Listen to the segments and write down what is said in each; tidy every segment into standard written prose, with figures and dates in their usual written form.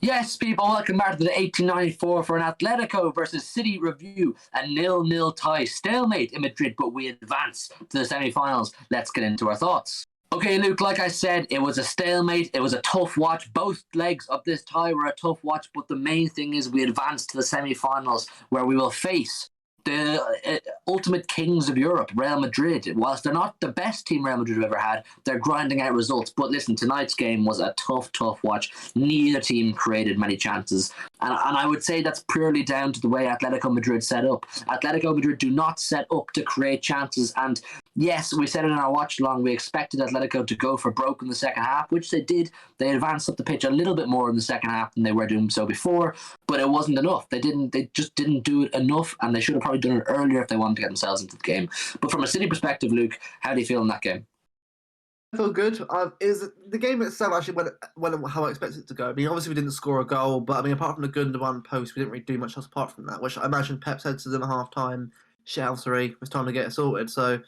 Yes, people, welcome back to the 1894 for an Atletico versus City review. A 0-0 tie, stalemate in Madrid, but we advance to the semi-finals. Let's get into our thoughts. Okay, Luke, like I said, it was a stalemate. It was a tough watch. Both legs of this tie were a tough watch, but the main thing is we advanced to the semi-finals where we will face the ultimate kings of Europe, Real Madrid. Whilst they're not the best team Real Madrid have ever had, they're grinding out results. But listen, tonight's game was a tough watch. Neither team created many chances. And I would say that's purely down to the way Atletico Madrid set up. Atletico Madrid do not set up to create chances. And yes, we said it in our watch along, we expected Atletico to go for broke in the second half, which they did. They advanced up the pitch a little bit more in the second half than they were doing so before, but it wasn't enough. They just didn't do it enough, and they should have probably done it earlier if they wanted to get themselves into the game. But from a City perspective, Luke, how do you feel in that game? I feel good. Is the game itself actually went how I expected it to go? I mean, obviously we didn't score a goal, but I mean, apart from the good and the one post, we didn't really do much else apart from that. Which I imagine Pep said to them at half time, "Shit, house 3, it's time to get it sorted." So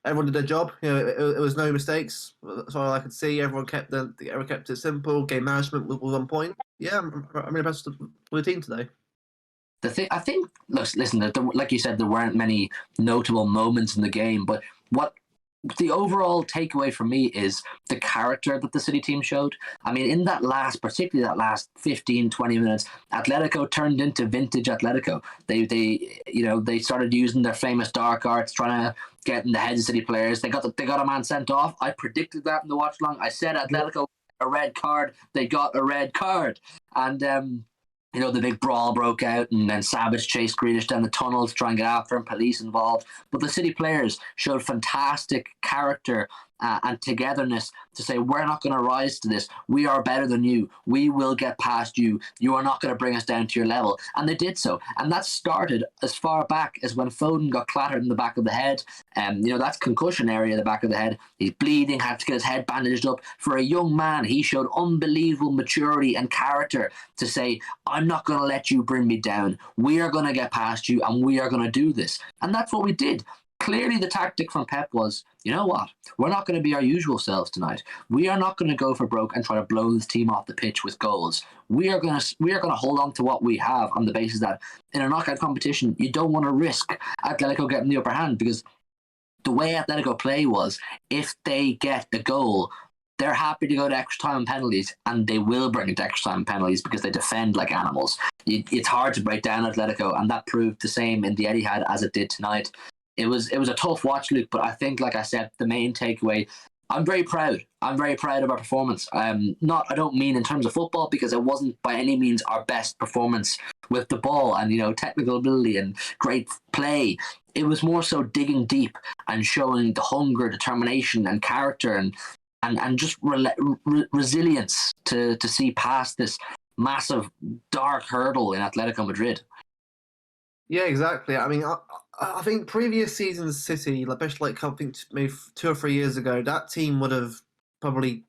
everyone did their job. You know, it was no mistakes. That's all I could see. Everyone kept it simple. Game management was on point. Yeah, I'm really impressed with the team today. I think, listen, like you said, there weren't many notable moments in the game, but what the overall takeaway for me is the character that the City team showed. I mean, in particularly that last 15, 20 minutes, Atletico turned into vintage Atletico. They started using their famous dark arts, trying to get in the heads of City players. They got a man sent off. I predicted that in the watch long. I said Atletico a red card. They got a red card. And the big brawl broke out, and then Savage chased Grealish down the tunnel to try and get after him, police involved. But the City players showed fantastic character and togetherness to say, we're not going to rise to this. We are better than you. We will get past you. You are not going to bring us down to your level. And they did so. And that started as far back as when Foden got clattered in the back of the head. That's concussion area, the back of the head. He's bleeding, had to get his head bandaged up. For a young man, he showed unbelievable maturity and character to say, I'm not going to let you bring me down. We are going to get past you, and we are going to do this. And that's what we did. Clearly, the tactic from Pep was, you know what? We're not going to be our usual selves tonight. We are not going to go for broke and try to blow this team off the pitch with goals. We are going to hold on to what we have on the basis that in a knockout competition, you don't want to risk Atletico getting the upper hand, because the way Atletico play was, if they get the goal, they're happy to go to extra time and penalties, and they will bring it to extra time and penalties because they defend like animals. It's hard to break down Atletico, and that proved the same in the Etihad as it did tonight. It was a tough watch, Luke, but I think, like I said, the main takeaway, I'm very proud. I'm very proud of our performance. I don't mean in terms of football, because it wasn't by any means our best performance with the ball and, technical ability and great play. It was more so digging deep and showing the hunger, determination and character and just resilience to see past this massive dark hurdle in Atletico Madrid. Yeah, exactly. I mean, I think previous seasons City, especially I think maybe 2 or 3 years ago, that team would have probably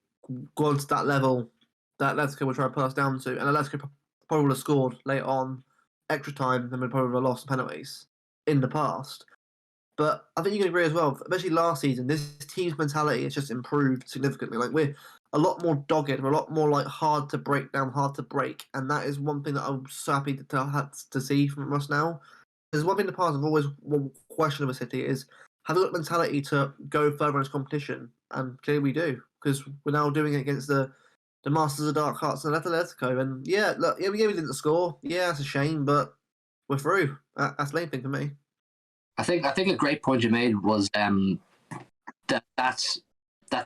gone to that level that Atletico would try to put us down to, and Atletico probably would have scored late on extra time, then we'd probably have lost penalties in the past. But I think you can agree as well, especially last season, this team's mentality has just improved significantly. Like, we're a lot more dogged, we're a lot more hard to break down, hard to break, and that is one thing that I'm so happy to see from us now. There's one thing in the past I've always questioned of a City is, have they got the mentality to go further in this competition? And clearly we do, because we're now doing it against the Masters of Dark Arts and Atletico. And we didn't score. Yeah, that's a shame, but we're through. That's the main thing for me. I think a great point you made was that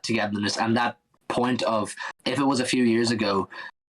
togetherness and that point of, if it was a few years ago,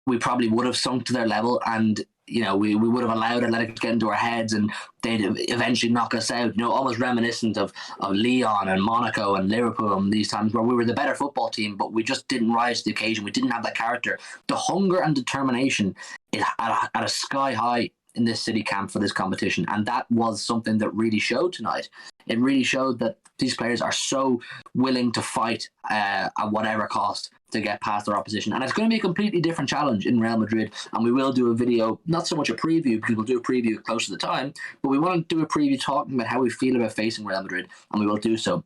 we probably would have sunk to their level, and we would have allowed Atletico to get into our heads, and they'd eventually knock us out. Almost reminiscent of Lyon and Monaco and Liverpool, and these times where we were the better football team, but we just didn't rise to the occasion. We didn't have that character. The hunger and determination is at a sky high in this City camp for this competition, and that was something that really showed tonight. It really showed that these players are so willing to fight at whatever cost to get past their opposition. And it's going to be a completely different challenge in Real Madrid, and we will do a video, not so much a preview, because we'll do a preview close to the time, but we want to do a preview talking about how we feel about facing Real Madrid, and we will do so.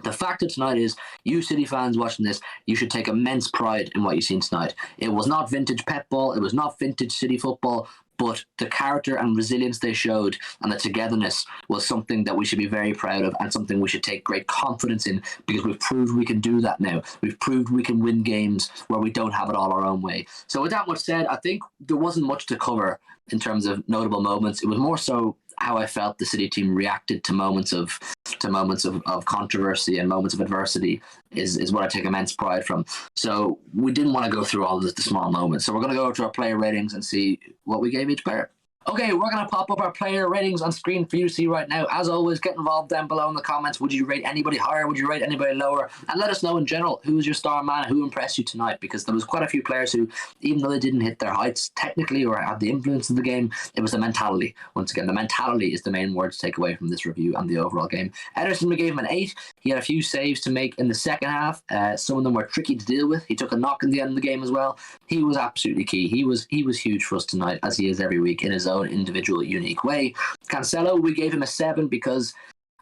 The fact of tonight is, you City fans watching this, you should take immense pride in what you've seen tonight. It was not vintage Pep ball, it was not vintage City football, but the character and resilience they showed and the togetherness was something that we should be very proud of and something we should take great confidence in, because we've proved we can do that now. We've proved we can win games where we don't have it all our own way. So with that much said, I think there wasn't much to cover in terms of notable moments. It was more so how I felt the City team reacted to moments of controversy and moments of adversity is what I take immense pride from. So we didn't want to go through all the small moments. So we're going to go to our player ratings and see what we gave each player. Okay, we're going to pop up our player ratings on screen for you to see right now. As always, get involved down below in the comments. Would you rate anybody higher? Would you rate anybody lower? And let us know in general, who's your star man, who impressed you tonight? Because there was quite a few players who, even though they didn't hit their heights technically or had the influence of the game, it was the mentality. Once again, the mentality is the main word to take away from this review and the overall game. Ederson, we gave him an 8. He had a few saves to make in the second half. Some of them were tricky to deal with. He took a knock in the end of the game as well. He was absolutely key. He was huge for us tonight, as he is every week in his own individual unique way. Cancelo, we gave him a 7 because,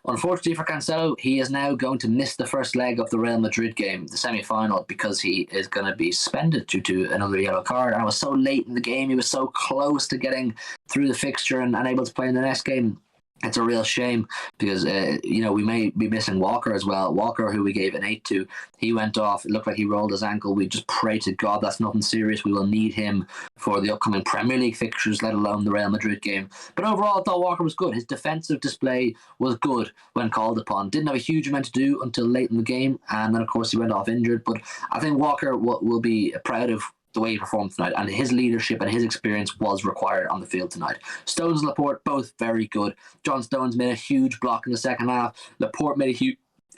unfortunately for Cancelo, he is now going to miss the first leg of the Real Madrid game, the semi-final, because he is going to be suspended due to another yellow card. And I was so late in the game, he was so close to getting through the fixture and able to play in the next game. It's a real shame because, we may be missing Walker as well. Walker, who we gave an 8 to, he went off. It looked like he rolled his ankle. We just pray to God that's nothing serious. We will need him for the upcoming Premier League fixtures, let alone the Real Madrid game. But overall, I thought Walker was good. His defensive display was good when called upon. Didn't have a huge amount to do until late in the game. And then, of course, he went off injured. But I think Walker will be proud of the way he performed tonight, and his leadership and his experience was required on the field tonight. Stones and Laporte, both very good. John Stones made a huge block in the second half. Laporte made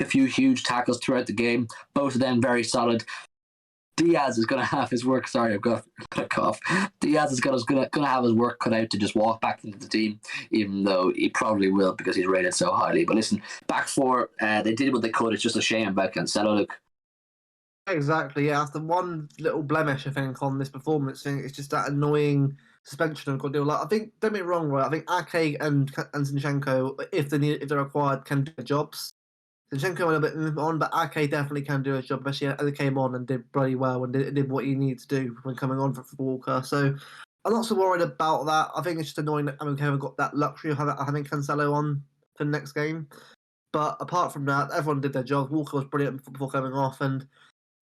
a few huge tackles throughout the game. Both of them very solid. Diaz is going to have his work. Sorry, I've got a cough. Diaz is going to have his work cut out to just walk back into the team, even though he probably will because he's rated so highly. But listen, back four, they did what they could. It's just a shame about Cancelo. Look. Exactly, yeah. That's the one little blemish I think on this performance thing. It's just that annoying suspension of Guardiola. Like, I think, don't get me wrong, right? I think Ake and Zinchenko, if they're required, can do their jobs. Zinchenko went a bit on, but Ake definitely can do his job, especially as he came on and did bloody well and did what he needed to do when coming on for Walker. So I'm not so worried about that. I think it's just annoying that we haven't got that luxury of having Cancelo on for the next game. But apart from that, everyone did their job. Walker was brilliant before coming off, and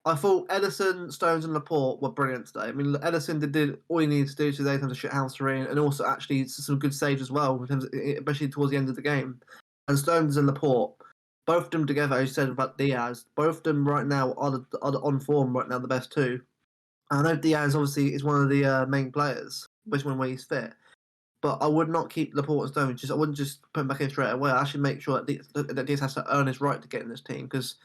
I thought Ederson, Stones, and Laporte were brilliant today. I mean, Ederson did all he needed to do today in terms of shithousery, and also actually some good saves as well, especially towards the end of the game. And Stones and Laporte, both of them together, as you said about Diaz, both of them right now are on form right now, the best two. And I know Diaz obviously is one of the main players, especially when he's fit. But I would not keep Laporte and Stones. I wouldn't just put him back in straight away. I should make sure that Diaz has to earn his right to get in this team, because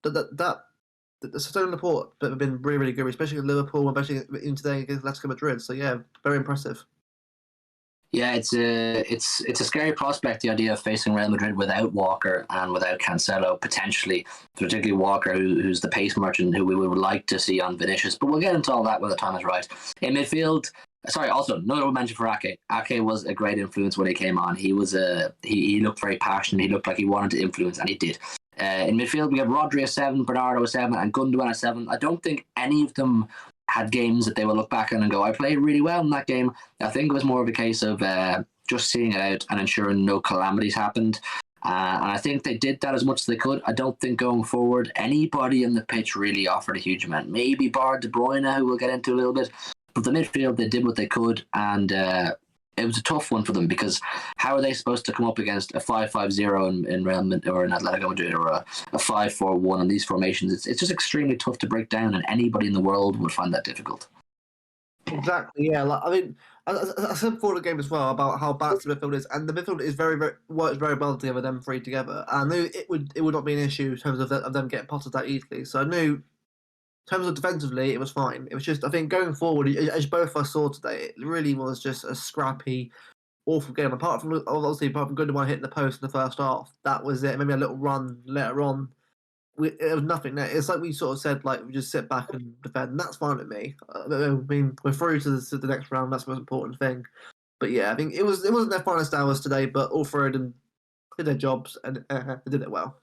the Stone Laporte have been really, really good, especially with Liverpool, especially in today against Atletico Madrid. So yeah, very impressive. Yeah, it's a scary prospect, the idea of facing Real Madrid without Walker and without Cancelo, potentially, particularly Walker, who's the pace merchant who we would like to see on Vinicius. But we'll get into all that when the time is right. In midfield, also, notable mention for Ake. Ake was a great influence when he came on. He looked very passionate. He looked like he wanted to influence, and he did. In midfield, we have Rodri a 7, Bernardo a 7, and Gundogan a 7. I don't think any of them had games that they will look back on and go, I played really well in that game. I think it was more of a case of just seeing it out and ensuring no calamities happened. And I think they did that as much as they could. I don't think going forward, anybody in the pitch really offered a huge amount. Maybe bar De Bruyne, who we'll get into a little bit. But the midfield, they did what they could, and it was a tough one for them, because how are they supposed to come up against a 5-5-0 in Real Madrid or in Atletico Madrid, or a 5-4-1 in these formations? It's just extremely tough to break down, and anybody in the world would find that difficult. Exactly, yeah. Like, I mean, I said before the game as well about how bad the midfield is, and the midfield is works very well together. Them three together, I knew it would not be an issue in terms of them getting potted that easily. So I knew, in terms of defensively, it was fine. It was just, I think, going forward, as both of us saw today, it really was just a scrappy, awful game. Apart from Gundogan hitting the post in the first half, that was it. Maybe a little run later on. It was nothing there. It's like we sort of said, like, we just sit back and defend, and that's fine with me. I mean, we're through to the next round. That's the most important thing. But yeah, I think it wasn't their finest hours today, but all three of them did their jobs and they did it well.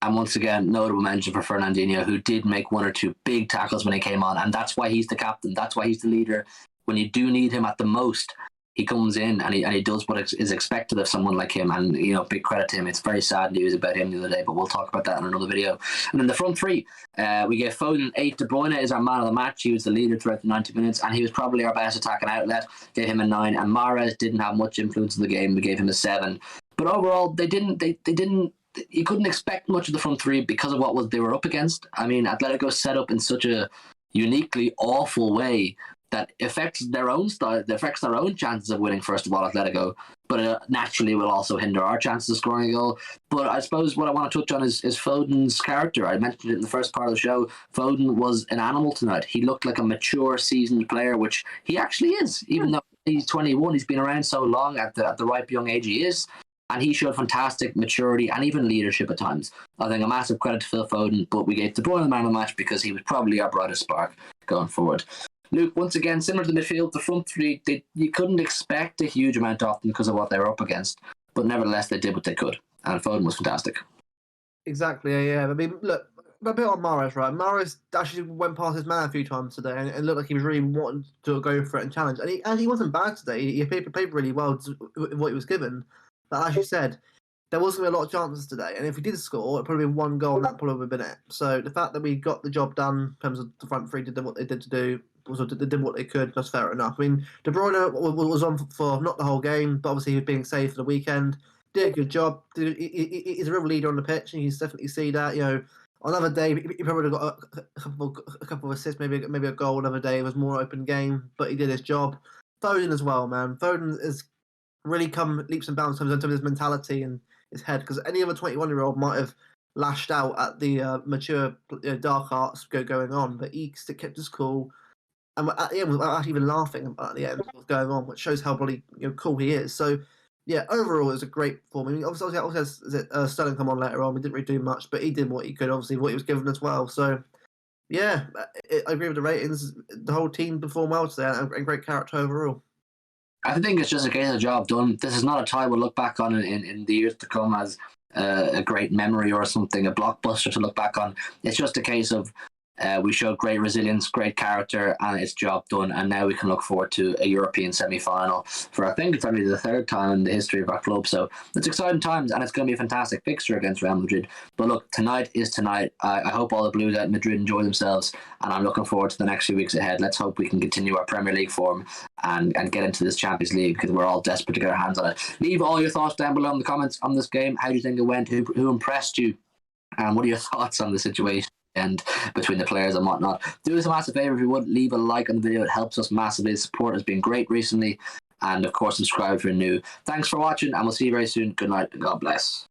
And once again, notable mention for Fernandinho, who did make one or two big tackles when he came on, and that's why he's the captain. That's why he's the leader. When you do need him at the most, he comes in and he does what is expected of someone like him. And big credit to him. It's very sad news about him the other day, but we'll talk about that in another video. And then the front three, we gave Foden 8. De Bruyne is our man of the match. He was the leader throughout the 90 minutes, and he was probably our best attacking outlet. Gave him a 9. And Mahrez didn't have much influence in the game. We gave him a 7. But overall, they didn't. You couldn't expect much of the front three because of what they were up against. I mean, Atletico set up in such a uniquely awful way that affects their own style, that affects their own chances of winning, first of all, Atletico, but it naturally will also hinder our chances of scoring a goal. But I suppose what I want to touch on is Foden's character. I mentioned it in the first part of the show. Foden was an animal tonight. He looked like a mature, seasoned player, which he actually is. Even though he's 21, he's been around so long at the ripe young age he is. And he showed fantastic maturity and even leadership at times. I think a massive credit to Phil Foden, but we gave De Bruyne the man of the match because he was probably our brightest spark going forward. Luke, once again, similar to the midfield, the front three, you couldn't expect a huge amount of them because of what they were up against. But nevertheless, they did what they could. And Foden was fantastic. Exactly, yeah. I mean, look, a bit on Mahrez, right? Mahrez actually went past his man a few times today and looked like he was really wanting to go for it and challenge. And he wasn't bad today. He played really well with what he was given. But as you said, there wasn't a lot of chances today. And if we did score, it probably been one goal and that probably would have been it. So the fact that we got the job done in terms of the front three, did what they did to do, they did what they could, that's fair enough. I mean, De Bruyne was on for not the whole game, but obviously he was being saved for the weekend. Did a good job. He's a real leader on the pitch, and you definitely see that. On another day, he probably would have got a couple of assists, maybe a goal. Another day, it was more open game, but he did his job. Foden as well, man. Foden has really come leaps and bounds in terms of his mentality and his head, because any other 21-year-old might have lashed out at the mature dark arts going on, but he kept his cool. And at the end, without actually even laughing at the end, what's going on, which shows how bloody cool he is. So, yeah, overall, it was a great performance. I mean, obviously Sterling come on later on. We didn't really do much, but he did what he could, obviously, what he was given as well. So, yeah, I agree with the ratings. The whole team performed well today and great character overall. I think it's just a case of job done. This is not a tie we'll look back on in the years to come as a great memory or something, a blockbuster to look back on. It's just a case of we showed great resilience, great character, and it's job done. And now we can look forward to a European semi-final for, I think it's only the third time in the history of our club. So it's exciting times, and it's going to be a fantastic fixture against Real Madrid. But look, tonight is tonight. I hope all the Blues out in Madrid enjoy themselves, and I'm looking forward to the next few weeks ahead. Let's hope we can continue our Premier League form and get into this Champions League, because we're all desperate to get our hands on it. Leave all your thoughts down below in the comments on this game. How do you think it went? Who impressed you? And what are your thoughts on the situation and between the players and whatnot? Do us a massive favor if you would, leave a like on the video. It helps us massively. The support has been great recently, and of course subscribe if you're new. Thanks for watching, and we'll see you very soon. Good night and God bless.